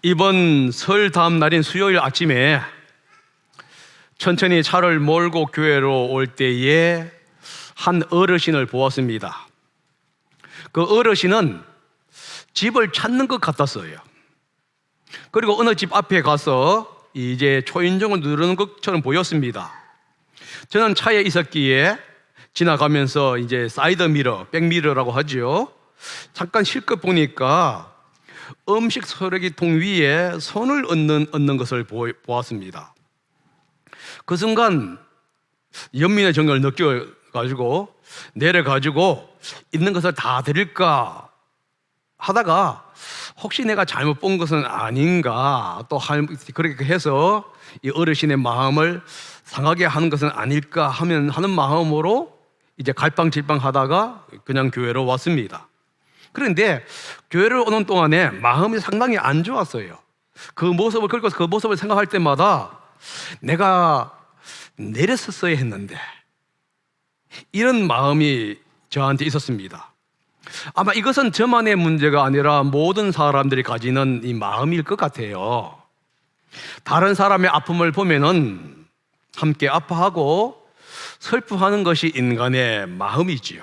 이번 설 다음 날인 수요일 아침에 천천히 차를 몰고 교회로 올 때에 한 어르신을 보았습니다. 그 어르신은 집을 찾는 것 같았어요. 그리고 어느 집 앞에 가서 이제 초인종을 누르는 것처럼 보였습니다. 저는 차에 있었기에 지나가면서 이제 사이드 미러, 백미러라고 하죠. 잠깐 실컷 보니까 음식 쓰레기통 위에 손을 얹는 것을 보았습니다. 그 순간 연민의 정을 느껴가지고 내려가지고 있는 것을 다 드릴까 하다가 혹시 내가 잘못 본 것은 아닌가 또 그렇게 해서 이 어르신의 마음을 상하게 하는 것은 아닐까 하는 마음으로 이제 갈팡질팡 하다가 그냥 교회로 왔습니다. 그런데 교회를 오는 동안에 마음이 상당히 안 좋았어요. 그 모습을 생각할 때마다 내가 내렸었어야 했는데 이런 마음이 저한테 있었습니다. 아마 이것은 저만의 문제가 아니라 모든 사람들이 가지는 이 마음일 것 같아요. 다른 사람의 아픔을 보면은 함께 아파하고 슬퍼하는 것이 인간의 마음이지요.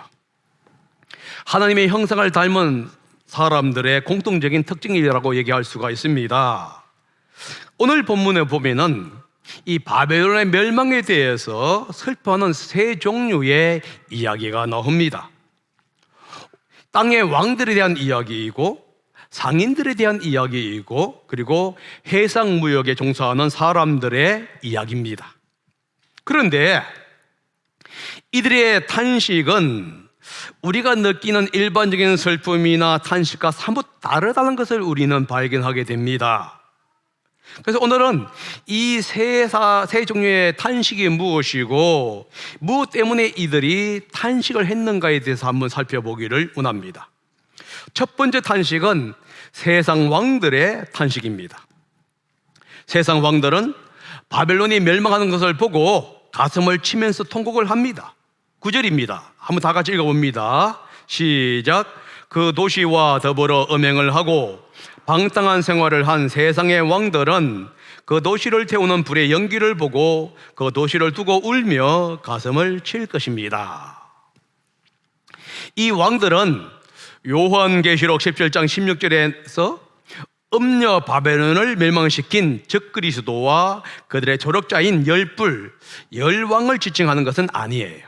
하나님의 형상을 닮은 사람들의 공통적인 특징이라고 얘기할 수가 있습니다. 오늘 본문에 보면은 이 바벨론의 멸망에 대해서 슬퍼하는 세 종류의 이야기가 나옵니다. 땅의 왕들에 대한 이야기이고 상인들에 대한 이야기이고 그리고 해상 무역에 종사하는 사람들의 이야기입니다. 그런데 이들의 탄식은 우리가 느끼는 일반적인 슬픔이나 탄식과 사뭇 다르다는 것을 우리는 발견하게 됩니다. 그래서 오늘은 이 세 종류의 탄식이 무엇이고 무엇 때문에 이들이 탄식을 했는가에 대해서 한번 살펴보기를 원합니다. 첫 번째 탄식은 세상 왕들의 탄식입니다. 세상 왕들은 바벨론이 멸망하는 것을 보고 가슴을 치면서 통곡을 합니다. 9절입니다. 한번 다 같이 읽어봅니다. 시작. 그 도시와 더불어 음행을 하고 방탕한 생활을 한 세상의 왕들은 그 도시를 태우는 불의 연기를 보고 그 도시를 두고 울며 가슴을 칠 것입니다. 이 왕들은 요한계시록 17장 16절에서 음녀 바벨론을 멸망시킨 적그리스도와 그들의 조력자인 열왕을 지칭하는 것은 아니에요.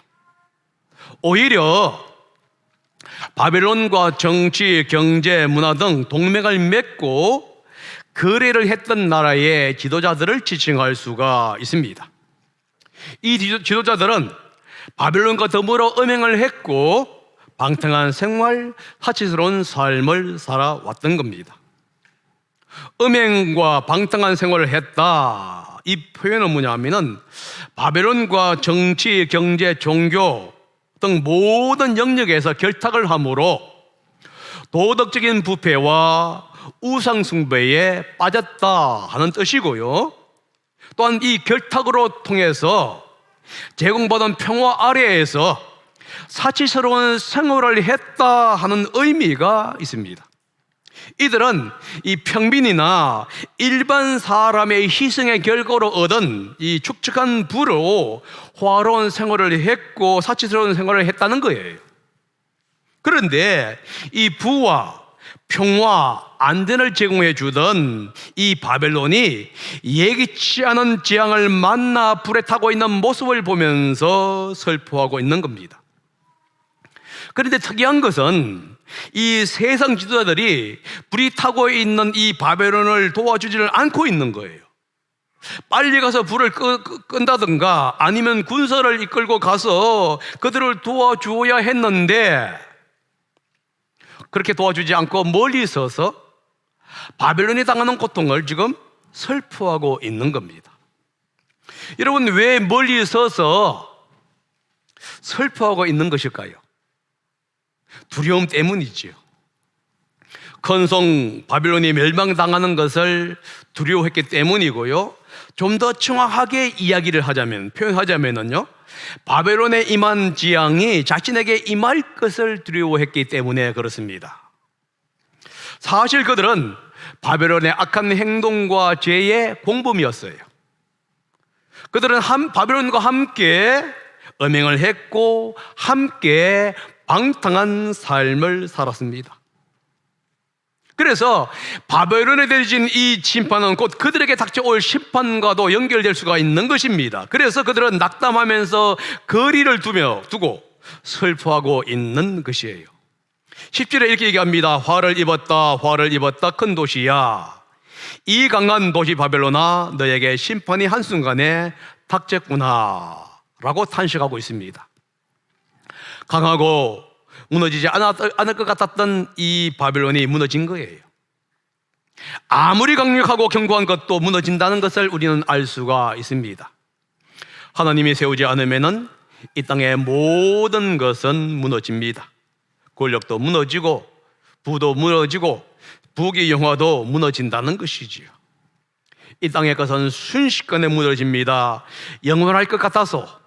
오히려 바벨론과 정치, 경제, 문화 등 동맹을 맺고 거래를 했던 나라의 지도자들을 지칭할 수가 있습니다. 이 지도자들은 바벨론과 더불어 음행을 했고 방탕한 생활, 사치스러운 삶을 살아왔던 겁니다. 음행과 방탕한 생활을 했다. 이 표현은 뭐냐면은 바벨론과 정치, 경제, 종교 등 모든 영역에서 결탁을 함으로 도덕적인 부패와 우상숭배에 빠졌다 하는 뜻이고요. 또한 이 결탁으로 통해서 제공받은 평화 아래에서 사치스러운 생활을 했다 하는 의미가 있습니다. 이들은 이 평민이나 일반 사람의 희생의 결과로 얻은 이 축적한 부로 화로운 생활을 했고 사치스러운 생활을 했다는 거예요. 그런데 이 부와 평화, 안전을 제공해 주던 이 바벨론이 예기치 않은 재앙을 만나 불에 타고 있는 모습을 보면서 슬퍼하고 있는 겁니다. 그런데 특이한 것은 이 세상 지도자들이 불이 타고 있는 이 바벨론을 도와주지를 않고 있는 거예요. 빨리 가서 불을 끈다든가 아니면 군사를 이끌고 가서 그들을 도와주어야 했는데 그렇게 도와주지 않고 멀리 서서 바벨론이 당하는 고통을 지금 슬퍼하고 있는 겁니다. 여러분, 왜 멀리 서서 슬퍼하고 있는 것일까요? 두려움 때문이지요. 큰성 바벨론이 멸망당하는 것을 두려워했기 때문이고요. 좀 더 정확하게 이야기를 표현하자면요, 바벨론에 임한 재앙이 자신에게 임할 것을 두려워했기 때문에 그렇습니다. 사실 그들은 바벨론의 악한 행동과 죄의 공범이었어요. 그들은 바벨론과 함께 음행을 했고 함께 방탕한 삶을 살았습니다. 그래서 바벨론에 내려진 이 심판은 곧 그들에게 닥쳐올 심판과도 연결될 수가 있는 것입니다. 그래서 그들은 낙담하면서 거리를 두고 슬퍼하고 있는 것이에요. 10절에 이렇게 얘기합니다. 화를 입었다 큰 도시야, 이 강한 도시 바벨론아, 너에게 심판이 한순간에 닥쳤구나 라고 탄식하고 있습니다. 강하고 무너지지 않을 것 같았던 이 바벨론이 무너진 거예요. 아무리 강력하고 견고한 것도 무너진다는 것을 우리는 알 수가 있습니다. 하나님이 세우지 않으면은 이 땅의 모든 것은 무너집니다. 권력도 무너지고 부도 무너지고 부귀 영화도 무너진다는 것이지요. 이 땅의 것은 순식간에 무너집니다. 영원할 것 같아서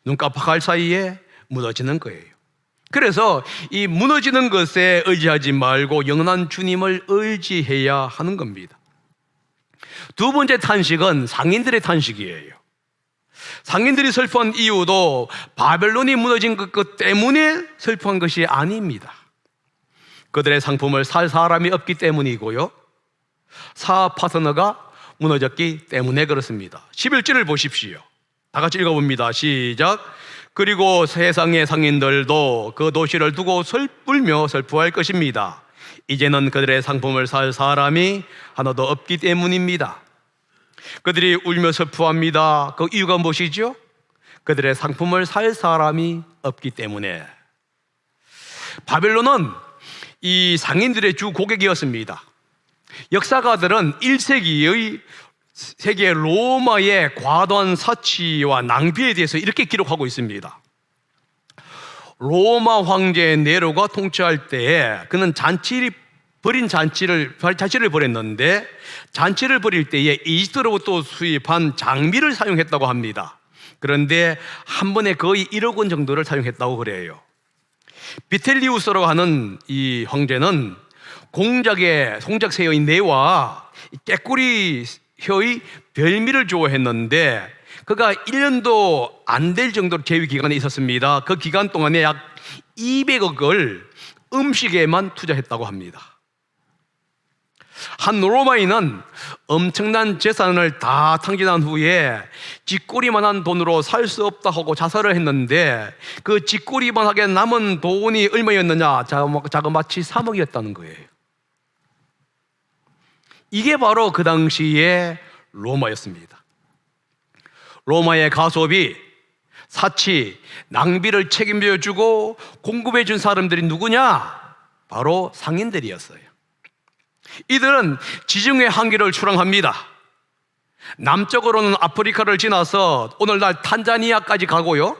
눈 깜빡할 사이에 무너지는 거예요. 그래서 이 무너지는 것에 의지하지 말고 영원한 주님을 의지해야 하는 겁니다. 두 번째 탄식은 상인들의 탄식이에요. 상인들이 슬퍼한 이유도 바벨론이 무너진 것 때문에 슬퍼한 것이 아닙니다. 그들의 상품을 살 사람이 없기 때문이고요, 사업 파트너가 무너졌기 때문에 그렇습니다. 11절을 보십시오. 다 같이 읽어봅니다. 시작. 그리고 세상의 상인들도 그 도시를 두고 울며 슬퍼할 것입니다. 이제는 그들의 상품을 살 사람이 하나도 없기 때문입니다. 그들이 울며 슬퍼합니다. 그 이유가 무엇이죠? 그들의 상품을 살 사람이 없기 때문에. 바벨론은 이 상인들의 주 고객이었습니다. 역사가들은 1세기의 세계 로마의 과도한 사치와 낭비에 대해서 이렇게 기록하고 있습니다. 로마 황제 네로가 통치할 때에 그는 잔치를 벌였는데, 잔치를 벌일 때에 이집트로부터 수입한 장비를 사용했다고 합니다. 그런데 한 번에 거의 1억 원 정도를 사용했다고 그래요. 비텔리우스라고 하는 이 황제는 송작새의 뇌와 깨꼬리 혀의 별미를 좋아했는데, 그가 1년도 안 될 정도로 재위 기간이 있었습니다. 그 기간 동안에 약 200억을 음식에만 투자했다고 합니다. 한 로마인은 엄청난 재산을 다 탕진한 후에 쥐꼬리만한 돈으로 살 수 없다 하고 자살을 했는데, 그 쥐꼬리만하게 남은 돈이 얼마였느냐? 자그마치 3억이었다는 거예요. 이게 바로 그 당시의 로마였습니다. 로마의 가소비, 사치, 낭비를 책임져주고 공급해준 사람들이 누구냐? 바로 상인들이었어요. 이들은 지중해 항구를 출항합니다. 남쪽으로는 아프리카를 지나서 오늘날 탄자니아까지 가고요,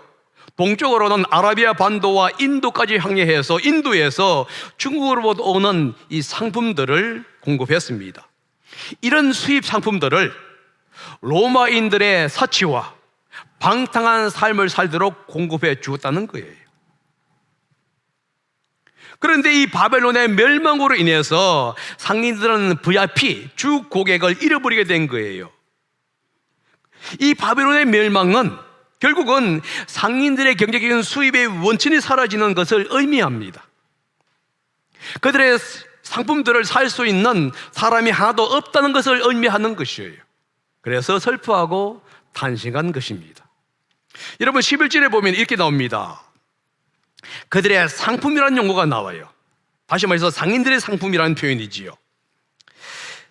동쪽으로는 아라비아 반도와 인도까지 항해해서 인도에서 중국으로부터 오는 이 상품들을 공급했습니다. 이런 수입 상품들을 로마인들의 사치와 방탕한 삶을 살도록 공급해 주었다는 거예요. 그런데 이 바벨론의 멸망으로 인해서 상인들은 VIP, 주 고객을 잃어버리게 된 거예요. 이 바벨론의 멸망은 결국은 상인들의 경제적인 수입의 원천이 사라지는 것을 의미합니다. 그들의 상품들을 살 수 있는 사람이 하나도 없다는 것을 의미하는 것이에요. 그래서 슬퍼하고 탄식한 것입니다. 여러분, 11절에 보면 이렇게 나옵니다. 그들의 상품이라는 용어가 나와요. 다시 말해서 상인들의 상품이라는 표현이지요.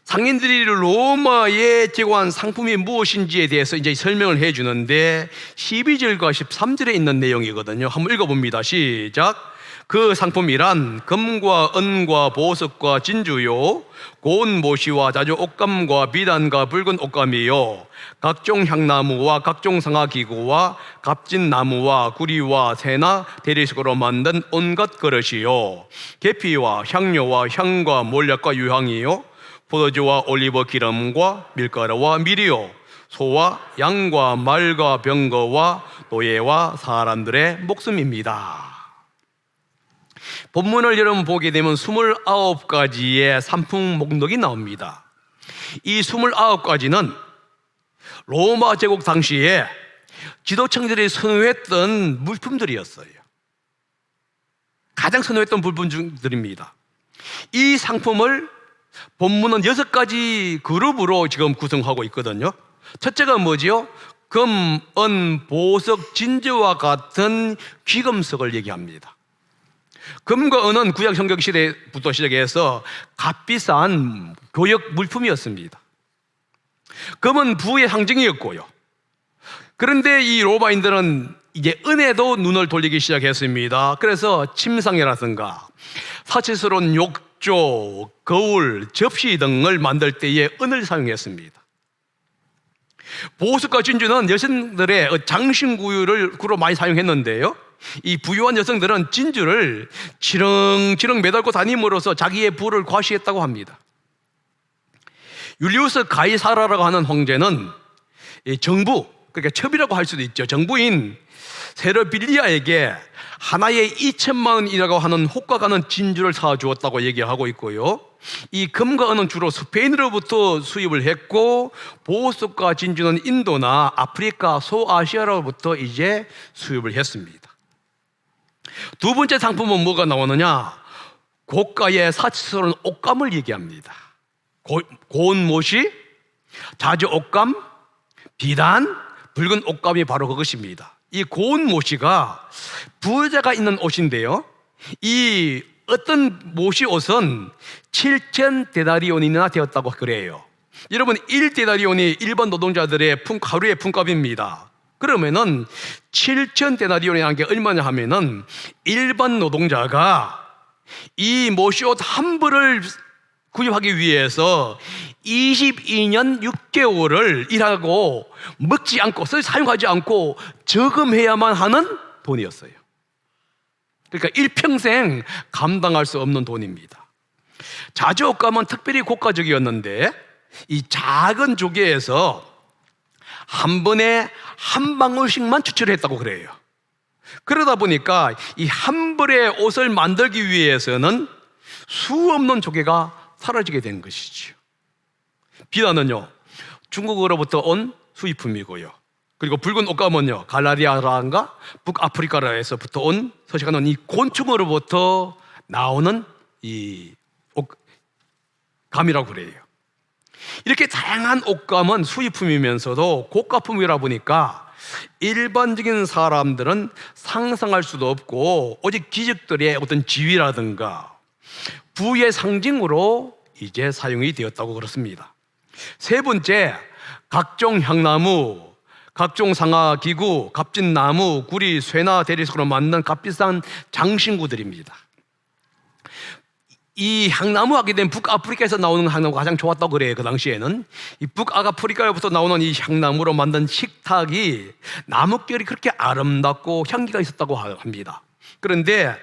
상인들이 로마에 제공한 상품이 무엇인지에 대해서 이제 설명을 해주는데, 12절과 13절에 있는 내용이거든요. 한번 읽어봅니다. 시작. 그 상품이란 금과 은과 보석과 진주요, 고운 모시와 자주 옷감과 비단과 붉은 옷감이요, 각종 향나무와 각종 상아기구와 값진 나무와 구리와 새나 대리석으로 만든 온갖 그릇이요, 계피와 향료와 향과 몰약과 유향이요, 포도주와 올리브 기름과 밀가루와 밀이요, 소와 양과 말과 병거와 노예와 사람들의 목숨입니다. 본문을 여러분 보게 되면 29가지의 상품 목록이 나옵니다. 이 29가지는 로마 제국 당시에 지도층들이 선호했던 물품들이었어요. 가장 선호했던 물품들입니다. 이 상품을 본문은 6가지 그룹으로 지금 구성하고 있거든요. 첫째가 뭐지요? 금, 은, 보석, 진주와 같은 귀금속을 얘기합니다. 금과 은은 구약 성경 시대부터 시작해서 값비싼 교역 물품이었습니다. 금은 부의 상징이었고요. 그런데 이 로마인들은 이제 은에도 눈을 돌리기 시작했습니다. 그래서 침상이라든가 사치스러운 욕조, 거울, 접시 등을 만들 때에 은을 사용했습니다. 보석과 진주는 여성들의 장신구로 많이 사용했는데요, 이 부유한 여성들은 진주를 지렁지렁 매달고 다님으로써 자기의 부를 과시했다고 합니다. 율리우스 가이사라라고 하는 황제는 정부, 그러니까 첩이라고 할 수도 있죠, 정부인 세르빌리아에게 하나에 2천만 원이라고 하는 호가 가는 진주를 사주었다고 얘기하고 있고요, 이 금과 은은 주로 스페인으로부터 수입을 했고, 보석과 진주는 인도나 아프리카, 소아시아로부터 이제 수입을 했습니다. 두 번째 상품은 뭐가 나오느냐? 고가의 사치스러운 옷감을 얘기합니다. 고운 못이, 자주 옷감, 비단, 붉은 옷감이 바로 그것입니다. 이 고운 모시가 부자가 있는 옷인데요, 이 어떤 모시 옷은 7,000데나리온이나 되었다고 그래요. 여러분, 1데나리온이 일반 노동자들의 하루의 품값입니다. 그러면은 7,000데나리온이라는 게 얼마냐 하면은 일반 노동자가 이 모시 옷 한 벌을 구입하기 위해서 22년 6개월을 일하고 먹지 않고 사용하지 않고 저금해야만 하는 돈이었어요. 그러니까 일평생 감당할 수 없는 돈입니다. 자주옷감은 특별히 고가적이었는데 이 작은 조개에서 한 번에 한 방울씩만 추출했다고 그래요. 그러다 보니까 이 한 벌의 옷을 만들기 위해서는 수 없는 조개가 사라지게 된 것이죠. 비단은요, 중국으로부터 온 수입품이고요, 그리고 붉은 옷감은요, 갈라리아라든가 북아프리카에서부터 온 서식하는 이 곤충으로부터 나오는 이 옷감이라고 그래요. 이렇게 다양한 옷감은 수입품이면서도 고가품이라 보니까 일반적인 사람들은 상상할 수도 없고 오직 귀족들의 어떤 지위라든가 부의 상징으로 이제 사용이 되었다고 그렇습니다. 세 번째, 각종 향나무, 각종 상하기구, 값진 나무, 구리, 쇠나 대리석으로 만든 값비싼 장신구들입니다. 이 향나무 하게 되면 북아프리카에서 나오는 향나무가 가장 좋았다고 그래요. 그 당시에는 이 북아프리카로부터 나오는 이 향나무로 만든 식탁이 나뭇결이 그렇게 아름답고 향기가 있었다고 합니다. 그런데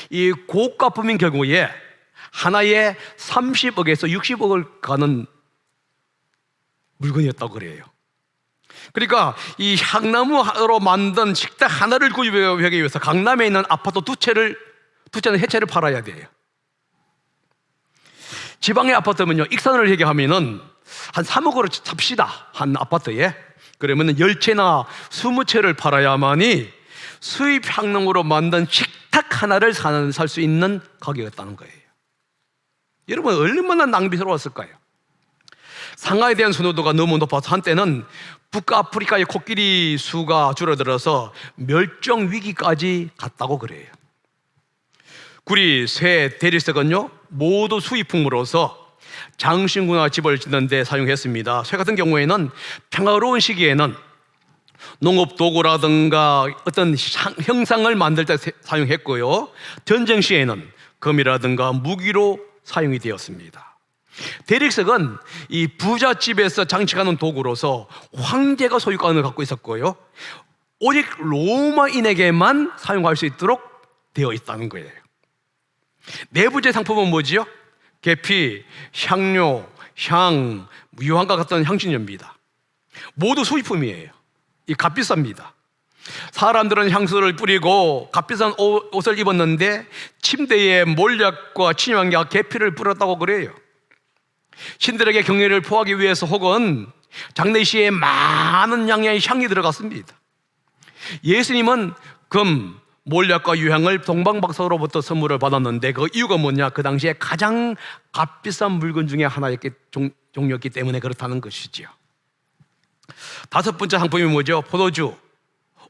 이 고가품인 경우에 하나에 30억에서 60억을 가는 물건이었다고 그래요. 그러니까 이 향나무로 만든 식탁 하나를 구입하기 위해서 강남에 있는 아파트 두 채는 세 채를 팔아야 돼요. 지방의 아파트면요, 익산을 얘기하면은 한 3억으로 삽시다, 한 아파트에. 그러면은 10채나 20채를 팔아야만이 수입 향나무로 만든 식탁 하나를 살 수 있는 가격이었다는 거예요. 여러분, 얼마나 낭비스러웠을까요? 상하에 대한 선호도가 너무 높아서 한때는 북아프리카의 코끼리 수가 줄어들어서 멸종 위기까지 갔다고 그래요. 구리, 쇠, 대리석은요 모두 수입품으로서 장신구나 집을 짓는 데 사용했습니다. 쇠 같은 경우에는 평화로운 시기에는 농업 도구라든가 어떤 형상을 만들 때 사용했고요, 전쟁 시에는 금이라든가 무기로 사용이 되었습니다. 대리석은 이 부잣집에서 장식하는 도구로서 황제가 소유권을 갖고 있었고요, 오직 로마인에게만 사용할 수 있도록 되어 있다는 거예요. 네 번째 상품은 뭐지요? 계피, 향료, 향, 유황과 같은 향신료입니다. 모두 수입품이에요. 이 값비쌉니다. 사람들은 향수를 뿌리고 값비싼 옷을 입었는데 침대에 몰약과 침향약, 계피를 뿌렸다고 그래요. 신들에게 경례를 표하기 위해서 혹은 장례시에 많은 양의 향이 들어갔습니다. 예수님은 금, 몰약과 유향을 동방박사로부터 선물을 받았는데 그 이유가 뭐냐? 그 당시에 가장 값비싼 물건 중에 하나였기 종류였기 때문에 그렇다는 것이지요. 다섯 번째 상품이 뭐죠? 포도주,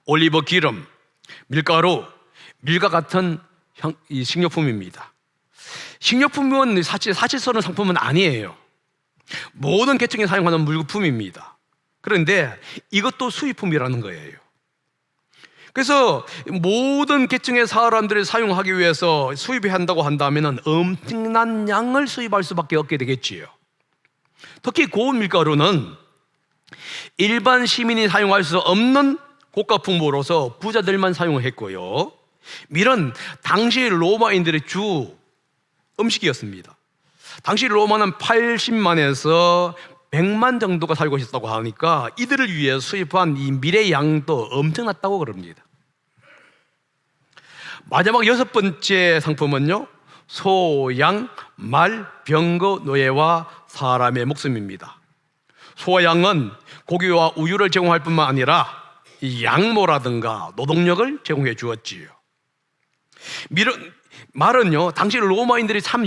올리브 기름, 밀가루, 밀과 같은 식료품입니다. 식료품은 사치스러운 상품은 아니에요. 모든 계층에 사용하는 물품입니다. 그런데 이것도 수입품이라는 거예요. 그래서 모든 계층의 사람들이 사용하기 위해서 수입해야 한다고 한다면 엄청난 양을 수입할 수밖에 없게 되겠지요. 특히 고운 밀가루는 일반 시민이 사용할 수 없는 고가 품목으로서 부자들만 사용했고요. 밀은 당시 로마인들의 주 음식이었습니다. 당시 로마는 80만에서 100만 정도가 살고 있었다고 하니까 이들을 위해 수입한 이 밀의 양도 엄청났다고 그럽니다. 마지막 여섯 번째 상품은요, 소, 양, 말, 병거, 노예와 사람의 목숨입니다. 소와 양은 고기와 우유를 제공할 뿐만 아니라 이 양모라든가 노동력을 제공해 주었지요. 말은요, 당시 로마인들이 참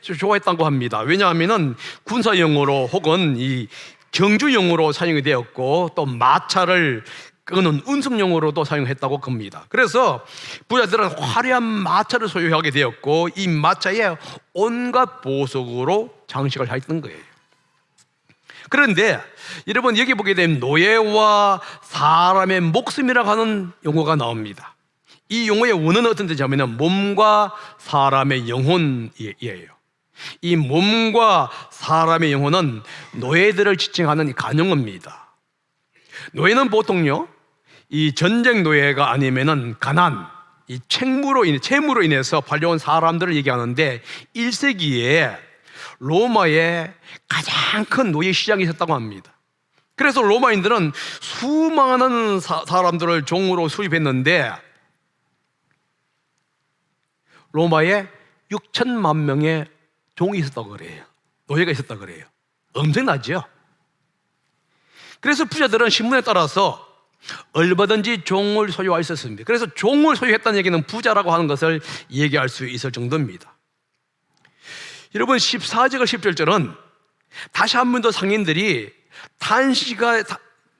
좋아했다고 합니다. 왜냐하면 군사용으로 혹은 이 경주용으로 사용이 되었고 또 마차를 끄는 운송용으로도 사용했다고 합니다. 그래서 부자들은 화려한 마차를 소유하게 되었고 이 마차에 온갖 보석으로 장식을 했던 거예요. 그런데 여러분 여기 보게 되면 노예와 사람의 목숨이라고 하는 용어가 나옵니다. 이 용어의 원어는 어떤 뜻이냐면 몸과 사람의 영혼이에요. 이 몸과 사람의 영혼은 노예들을 지칭하는 간용어입니다. 노예는 보통요, 이 전쟁 노예가 아니면은 가난, 이 채무로 인해서 팔려온 사람들을 얘기하는데 1세기에 로마에 가장 큰 노예 시장이 있었다고 합니다. 그래서 로마인들은 수많은 사람들을 종으로 수입했는데 로마에 6천만 명의 종이 있었다고 그래요. 노예가 있었다고 그래요. 엄청나죠? 그래서 부자들은 신문에 따라서 얼마든지 종을 소유할 수 있었습니다. 그래서 종을 소유했다는 얘기는 부자라고 하는 것을 얘기할 수 있을 정도입니다. 여러분 14절과 17절은 다시 한 번 더 상인들이 단시가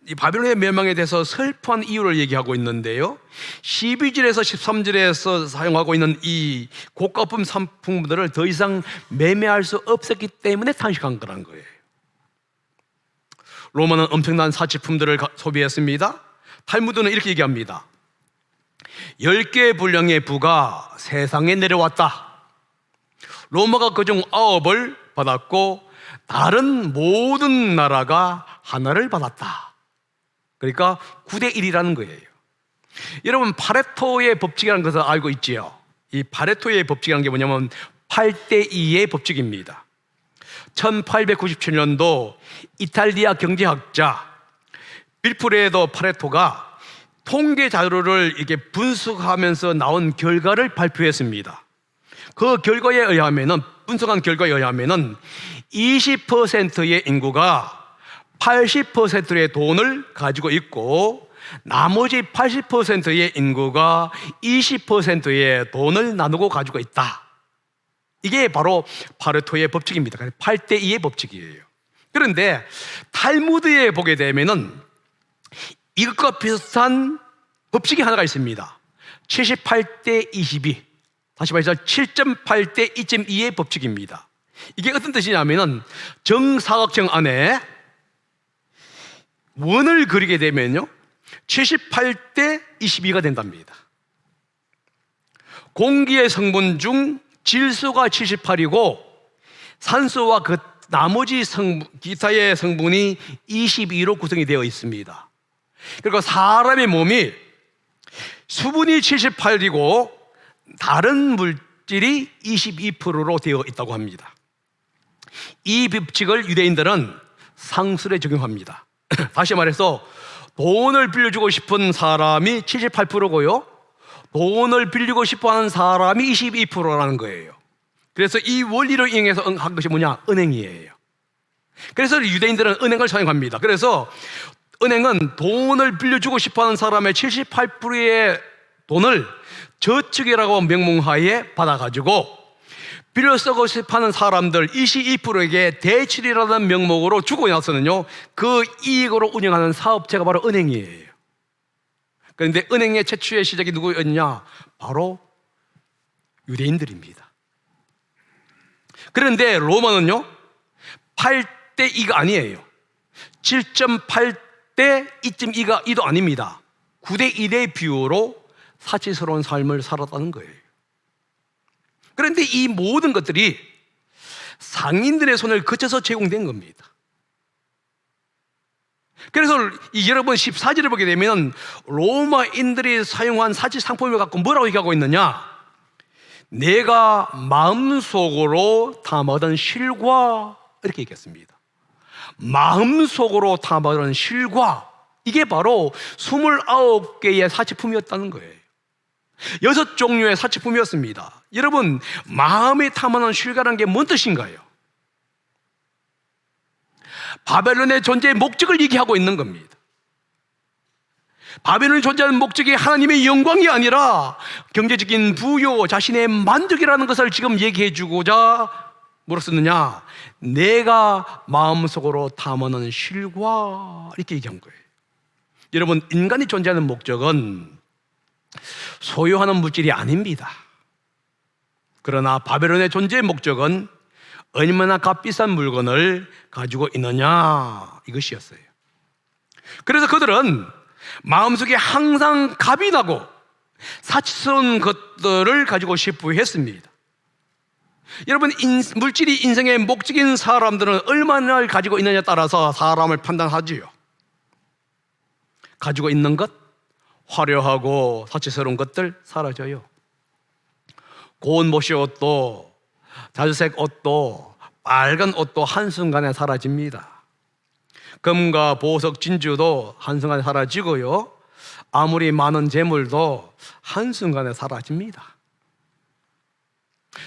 이 바빌론의 멸망에 대해서 슬퍼한 이유를 얘기하고 있는데요, 12절에서 13절에서 사용하고 있는 이 고가품 상품들을 더 이상 매매할 수 없었기 때문에 탄식한 거란 거예요. 로마는 엄청난 사치품들을 소비했습니다. 탈무드는 이렇게 얘기합니다. 10개 분량의 부가 세상에 내려왔다. 로마가 그중 9을 받았고 다른 모든 나라가 하나를 받았다. 그러니까 9대 1이라는 거예요. 여러분 파레토의 법칙이라는 것을 알고 있지요. 이 파레토의 법칙이라는 게 뭐냐면 8대 2의 법칙입니다. 1897년도 이탈리아 경제학자 빌프레도 파레토가 통계 자료를 이렇게 분석하면서 나온 결과를 발표했습니다. 그 결과에 의하면은, 분석한 결과에 의하면은 20%의 인구가 80%의 돈을 가지고 있고 나머지 80%의 인구가 20%의 돈을 나누고 가지고 있다. 이게 바로 파레토의 법칙입니다. 8대 2의 법칙이에요. 그런데 탈무드에 보게 되면은 이것과 비슷한 법칙이 하나가 있습니다. 78대 22. 다시 말해서 7.8대 2.2의 법칙입니다. 이게 어떤 뜻이냐면은 정사각형 안에 원을 그리게 되면요 78대 22가 된답니다. 공기의 성분 중 질소가 78이고 산소와 그 나머지 기타의 성분이 22로 구성이 되어 있습니다. 그러니까 사람의 몸이 수분이 78이고 다른 물질이 22%로 되어 있다고 합니다. 이 법칙을 유대인들은 상술에 적용합니다. 다시 말해서 돈을 빌려주고 싶은 사람이 78%고요. 돈을 빌리고 싶어 하는 사람이 22%라는 거예요. 그래서 이 원리를 이용해서 한 것이 뭐냐? 은행이에요. 그래서 유대인들은 은행을 사용합니다. 그래서 은행은 돈을 빌려주고 싶어 하는 사람의 78%의 돈을 저축이라고 명목하에 받아가지고 빌려 쓰고 싶어 하는 사람들 22%에게 대출이라는 명목으로 주고 나서는요, 그 이익으로 운영하는 사업체가 바로 은행이에요. 그런데 은행의 최초의 시작이 누구였냐? 바로 유대인들입니다. 그런데 로마는요, 8대 2가 아니에요. 7.8대 2.2도 아닙니다. 9대 1의 비율로 사치스러운 삶을 살았다는 거예요. 그런데 이 모든 것들이 상인들의 손을 거쳐서 제공된 겁니다. 그래서 여러분 14절을 보게 되면 로마인들이 사용한 사치 상품을 갖고 뭐라고 얘기하고 있느냐? 내가 마음속으로 담아둔 실과, 이렇게 얘기했습니다. 마음속으로 담아둔 실과, 이게 바로 29개의 사치품이었다는 거예요. 6종류의 사치품이었습니다. 여러분, 마음에 담아놓은 실과라는 게 뭔 뜻인가요? 바벨론의 존재의 목적을 얘기하고 있는 겁니다. 바벨론이 존재하는 목적이 하나님의 영광이 아니라 경제적인 부요, 자신의 만족이라는 것을 지금 얘기해 주고자 뭐로 썼느냐? 내가 마음속으로 담아놓은 실과, 이렇게 얘기한 거예요. 여러분, 인간이 존재하는 목적은 소유하는 물질이 아닙니다. 그러나 바벨론의 존재의 목적은 얼마나 값비싼 물건을 가지고 있느냐, 이것이었어요. 그래서 그들은 마음속에 항상 값이 나고 사치스러운 것들을 가지고 싶어 했습니다. 여러분, 물질이 인생의 목적인 사람들은 얼마나 가지고 있느냐에 따라서 사람을 판단하지요. 가지고 있는 것, 화려하고 사치스러운 것들 사라져요. 고운 못이 옷도, 자주색 옷도, 빨간 옷도 한순간에 사라집니다. 금과 보석, 진주도 한순간에 사라지고요, 아무리 많은 재물도 한순간에 사라집니다.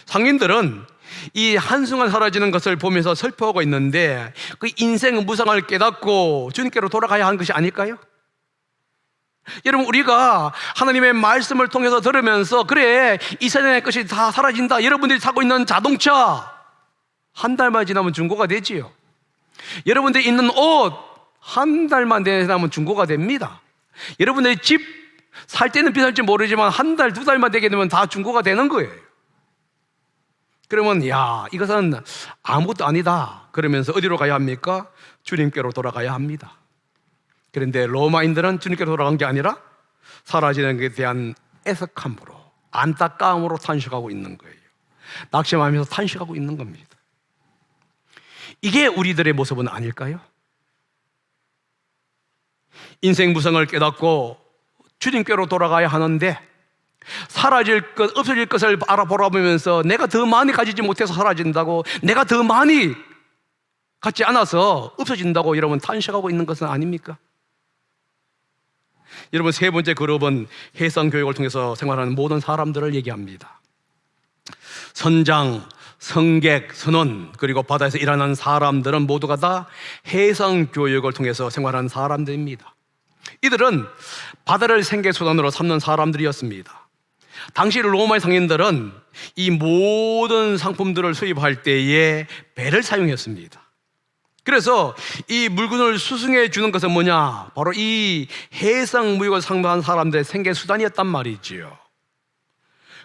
상인들은 이 한순간 사라지는 것을 보면서 슬퍼하고 있는데, 그 인생의 무상을 깨닫고 주님께로 돌아가야 하는 것이 아닐까요? 여러분, 우리가 하나님의 말씀을 통해서 들으면서, 그래, 이 세상의 것이 다 사라진다. 여러분들이 타고 있는 자동차 한 달만 지나면 중고가 되지요. 여러분들이 입는 옷 한 달만 지나면 중고가 됩니다. 여러분들이 집 살 때는 비쌀지 모르지만 한 달, 두 달만 되게 되면 다 중고가 되는 거예요. 그러면 야, 이것은 아무것도 아니다 그러면서 어디로 가야 합니까? 주님께로 돌아가야 합니다. 그런데 로마인들은 주님께로 돌아간 게 아니라 사라지는 것에 대한 애석함으로, 안타까움으로 탄식하고 있는 거예요. 낙심하면서 탄식하고 있는 겁니다. 이게 우리들의 모습은 아닐까요? 인생 무상을 깨닫고 주님께로 돌아가야 하는데, 사라질 것, 없어질 것을 알아보라보면서 내가 더 많이 가지지 못해서 사라진다고, 내가 더 많이 갖지 않아서 없어진다고 여러분 탄식하고 있는 것은 아닙니까? 여러분, 세 번째 그룹은 해상교육을 통해서 생활하는 모든 사람들을 얘기합니다. 선장, 성객, 선원, 그리고 바다에서 일하는 사람들은 모두가 다 해상교육을 통해서 생활하는 사람들입니다. 이들은 바다를 생계수단으로 삼는 사람들이었습니다. 당시 로마의 상인들은 이 모든 상품들을 수입할 때에 배를 사용했습니다. 그래서 이 물건을 수송해 주는 것은 뭐냐? 바로 이 해상 무역을 상대한 사람들의 생계수단이었단 말이지요.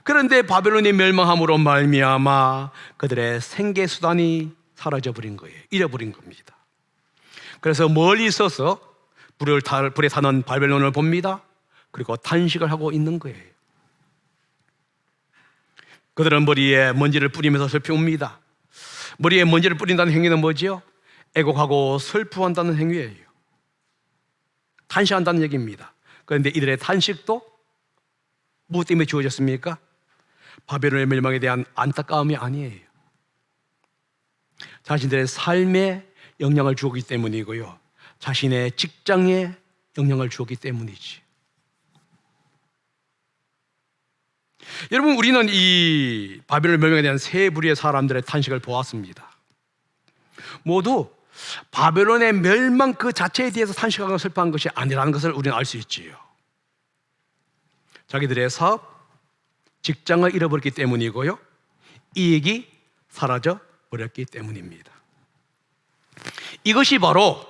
그런데 바벨론이 멸망함으로 말미암아 그들의 생계수단이 사라져버린 거예요. 잃어버린 겁니다. 그래서 멀리 있어서 불에 타는 바벨론을 봅니다. 그리고 탄식을 하고 있는 거예요. 그들은 머리에 먼지를 뿌리면서 슬퍼옵니다. 머리에 먼지를 뿌린다는 행위는 뭐지요? 애곡하고 슬퍼한다는 행위예요. 탄식한다는 얘기입니다. 그런데 이들의 탄식도 무엇 때문에 주어졌습니까? 바벨론의 멸망에 대한 안타까움이 아니에요. 자신들의 삶에 영향을 주었기 때문이고요, 자신의 직장에 영향을 주었기 때문이지. 여러분, 우리는 이 바벨론 멸망에 대한 세 부류의 사람들의 탄식을 보았습니다. 모두 바벨론의 멸망 그 자체에 대해서 탄식하고 슬퍼한 것이 아니라는 것을 우리는 알 수 있지요. 자기들의 사업, 직장을 잃어버렸기 때문이고요, 이익이 사라져 버렸기 때문입니다. 이것이 바로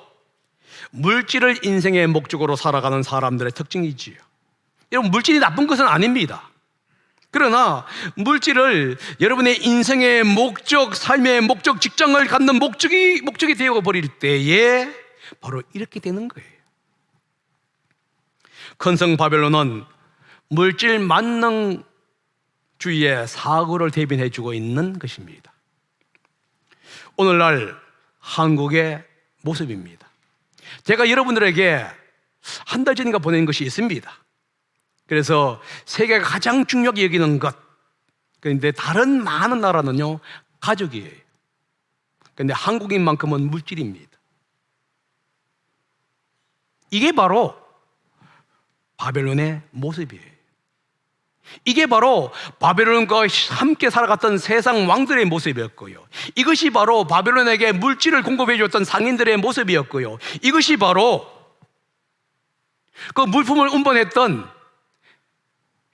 물질을 인생의 목적으로 살아가는 사람들의 특징이지요. 여러분, 물질이 나쁜 것은 아닙니다. 그러나 물질을 여러분의 인생의 목적, 삶의 목적, 직장을 갖는 목적이 되어버릴 때에 바로 이렇게 되는 거예요. 큰성 바벨론은 물질 만능주의의 사고를 대변해주고 있는 것입니다. 오늘날 한국의 모습입니다. 제가 여러분들에게 한 달 전인가 보낸 것이 있습니다. 그래서 세계가 가장 중요하게 여기는 것, 그런데 다른 많은 나라는요, 가족이에요. 그런데 한국인만큼은 물질입니다. 이게 바로 바벨론의 모습이에요. 이게 바로 바벨론과 함께 살아갔던 세상 왕들의 모습이었고요, 이것이 바로 바벨론에게 물질을 공급해 줬던 상인들의 모습이었고요, 이것이 바로 그 물품을 운반했던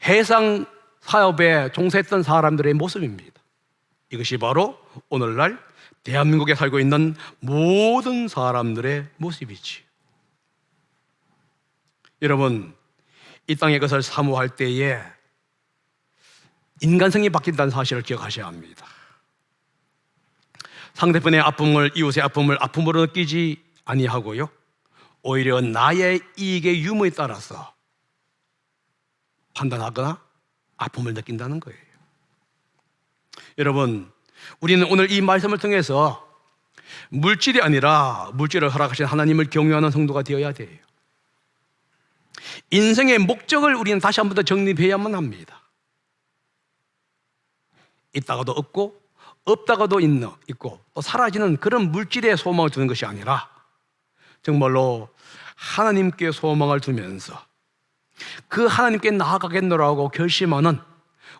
해상 사업에 종사했던 사람들의 모습입니다. 이것이 바로 오늘날 대한민국에 살고 있는 모든 사람들의 모습이지. 여러분, 이 땅의 것을 사모할 때에 인간성이 바뀐다는 사실을 기억하셔야 합니다. 상대편의 아픔을, 이웃의 아픔을 아픔으로 느끼지 아니하고요, 오히려 나의 이익의 유무에 따라서 판단하거나 아픔을 느낀다는 거예요. 여러분, 우리는 오늘 이 말씀을 통해서 물질이 아니라 물질을 허락하신 하나님을 경외하는 성도가 되어야 돼요. 인생의 목적을 우리는 다시 한 번 더 정립해야만 합니다. 있다가도 없고 없다가도 있고 또 사라지는 그런 물질에 소망을 두는 것이 아니라 정말로 하나님께 소망을 두면서 그 하나님께 나아가겠노라고 결심하는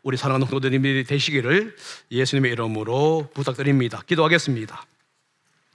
우리 사랑하는 성도님들이 되시기를 예수님의 이름으로 부탁드립니다. 기도하겠습니다.